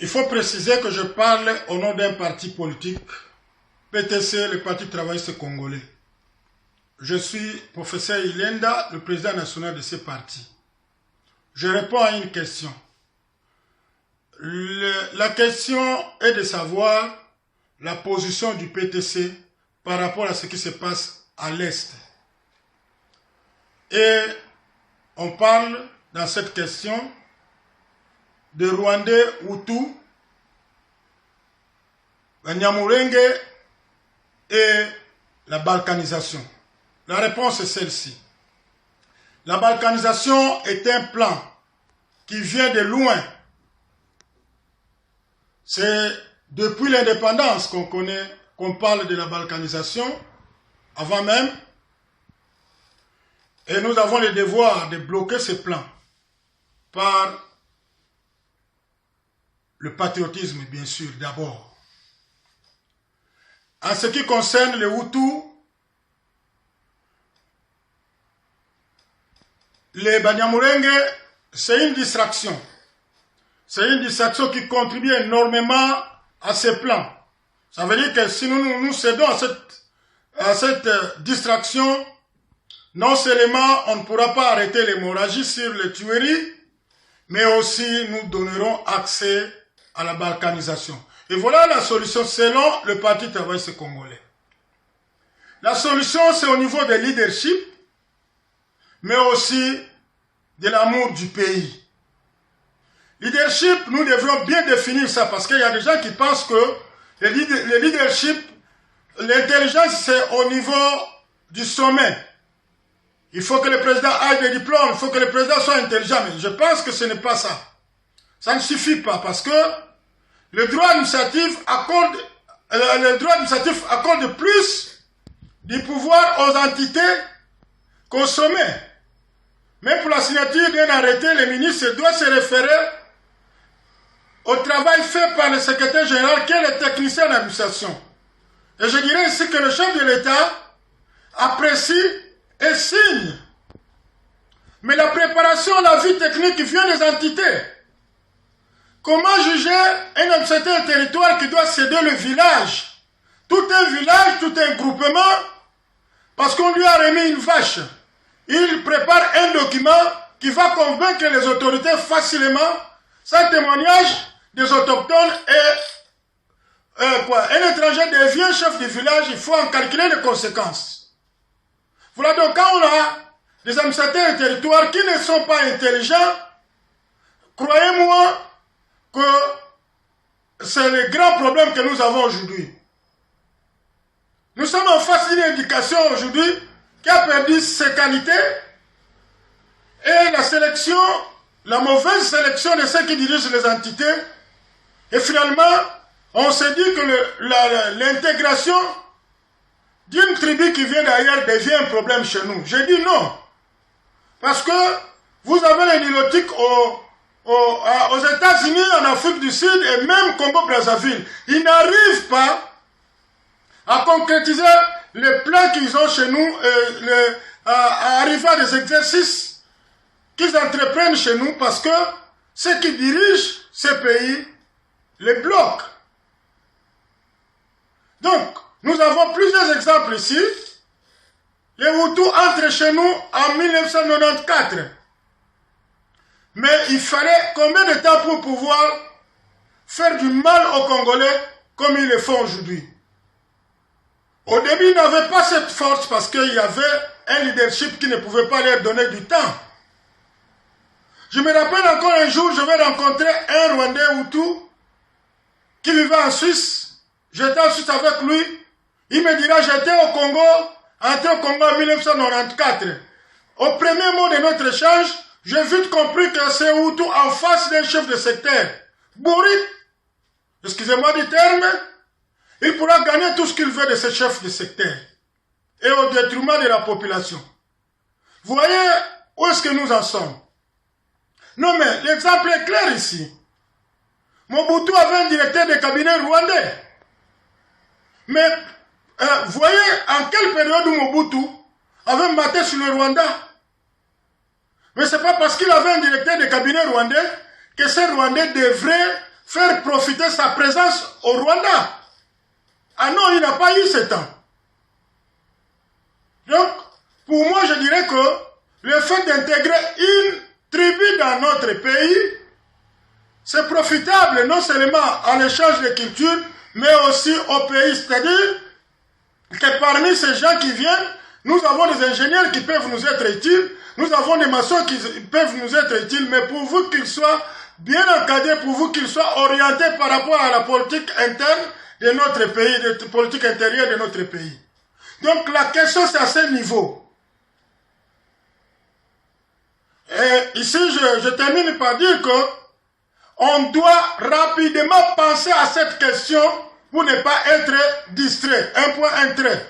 Il faut préciser que je parle au nom d'un parti politique, PTC, le Parti travailliste congolais. Je suis professeur Ilenda, le président national de ce parti. Je réponds à une question. La question est de savoir la position du PTC par rapport à ce qui se passe à l'Est. Et on parle dans cette question de Rwandais Hutus, Banyamulenge et la balkanisation. La réponse est celle-ci. La balkanisation est un plan qui vient de loin. C'est depuis l'indépendance qu'on connaît, qu'on parle de la balkanisation, avant même. Et nous avons le devoir de bloquer ce plan par le patriotisme, bien sûr, d'abord. En ce qui concerne les Hutus, les Banyamulenge, c'est une distraction. C'est une distraction qui contribue énormément à ce plan. Ça veut dire que si nous cédons à cette distraction, non seulement on ne pourra pas arrêter l'hémorragie sur les tueries, mais aussi nous donnerons accès à la balkanisation. Et voilà la solution selon le Parti travailliste congolais. La solution, c'est au niveau des leadership, mais aussi de l'amour du pays. Leadership, nous devrions bien définir ça, parce qu'il y a des gens qui pensent que le leadership, l'intelligence, c'est au niveau du sommet. Il faut que le président ait des diplômes, il faut que le président soit intelligent, mais je pense que ce n'est pas ça. Ça ne suffit pas, parce que le droit administratif accorde plus du pouvoir aux entités qu'au sommet. Même pour la signature d'un arrêté, le ministre doit se référer au travail fait par le secrétaire général qui est le technicien d'administration. Et je dirais ici que le chef de l'État apprécie et signe. Mais la préparation, la vie technique vient des entités. Comment juger un administrateur d'un territoire qui doit céder le village? Tout un village, tout un groupement, parce qu'on lui a remis une vache. Il prépare un document qui va convaincre les autorités facilement, sans témoignage des autochtones et un étranger devient chef du village, il faut en calculer les conséquences. Voilà donc quand on a des administrateurs de territoire qui ne sont pas intelligents, croyez-moi que c'est le grand problème que nous avons aujourd'hui. Nous sommes en face d'une éducation aujourd'hui qui a perdu ses qualités et la sélection, la mauvaise sélection de ceux qui dirigent les entités. Et finalement, on s'est dit que l'intégration d'une tribu qui vient d'ailleurs devient un problème chez nous. J'ai dit non. Parce que vous avez les nilotiques aux États-Unis, en Afrique du Sud et même Congo-Brazzaville. Ils n'arrivent pas à concrétiser les plans qu'ils ont chez nous, à arriver à des exercices qu'ils entreprennent chez nous parce que ceux qui dirigent ces pays les bloquent. Donc, nous avons plusieurs exemples ici. Les Hutus entrent chez nous en 1994. Mais il fallait combien de temps pour pouvoir faire du mal aux Congolais comme ils le font aujourd'hui? Au début, ils n'avaient pas cette force parce qu'il y avait un leadership qui ne pouvait pas leur donner du temps. Je me rappelle encore un jour, je vais rencontrer un Rwandais Hutu qui vivait en Suisse. J'étais en Suisse avec lui. Il me dira, j'étais au Congo, entré au Congo en 1994. Au premier mot de notre échange, j'ai vite compris que c'est Hutu en face d'un chef de secteur. Bourri, excusez-moi du terme, il pourra gagner tout ce qu'il veut de ce chef de secteur. Et au détriment de la population. Vous voyez où est-ce que nous en sommes? Non mais l'exemple est clair ici. Mobutu avait un directeur de cabinet rwandais. Mais vous voyez en quelle période Mobutu avait maté sur le Rwanda? Mais ce n'est pas parce qu'il avait un directeur de cabinet rwandais que ce Rwandais devrait faire profiter sa présence au Rwanda. Ah non, il n'a pas eu ce temps. Donc, pour moi, je dirais que le fait d'intégrer une tribu dans notre pays, c'est profitable non seulement à l'échange de culture, mais aussi au pays. C'est-à-dire que parmi ces gens qui viennent, nous avons des ingénieurs qui peuvent nous être utiles, nous avons des maçons qui peuvent nous être utiles, mais pourvu qu'ils soient bien encadrés, pourvu qu'ils soient orientés par rapport à la politique interne de notre pays, de la politique intérieure de notre pays. Donc la question c'est à ce niveau. Et ici je termine par dire que on doit rapidement penser à cette question pour ne pas être distrait. Un point, un trait.